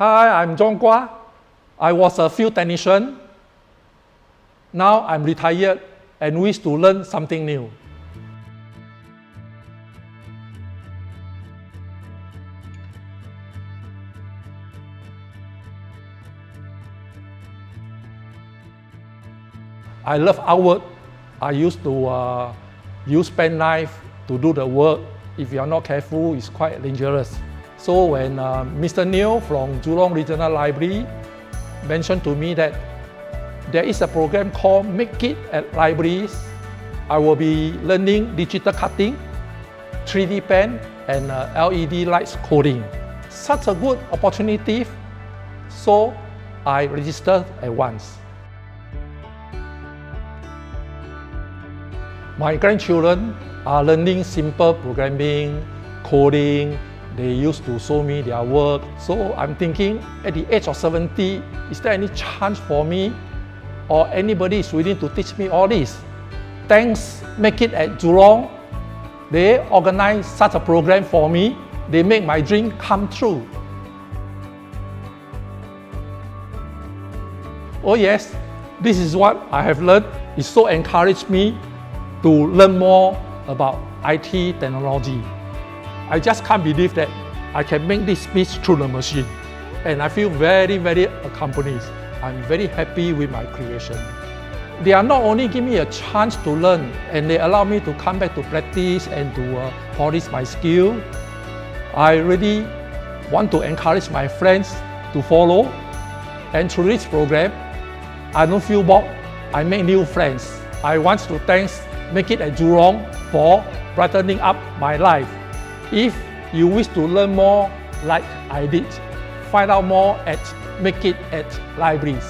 Hi, I'm John Quah. I was a field technician. Now I'm retired and wish to learn something new. I love artwork. I used to use pen knife to do the work. If you are not careful, it's quite dangerous. So when Mr. Neil from Jurong Regional Library mentioned to me that there is a program called MakeIT at libraries, I will be learning digital cutting, 3D pen, and LED lights coding. Such a good opportunity, so I registered at once. My grandchildren are learning simple programming, coding. They used to show me their work. So I'm thinking, at the age of 70, is there any chance for me or anybody is willing to teach me all this? Thanks MakeIT at Jurong, they organize such a program for me. They make my dream come true. Oh yes, this is what I have learned. It so encouraged me to learn more about IT technology. I just can't believe that I can make this piece through the machine. And I feel very, very accomplished. I'm very happy with my creation. They are not only give me a chance to learn, and they allow me to come back to practice and to polish my skill. I really want to encourage my friends to follow. And through this program, I don't feel bored. I make new friends. I want to thank MakeIT at Jurong for brightening up my life. If you wish to learn more like I did, find out more at MakeIT at libraries.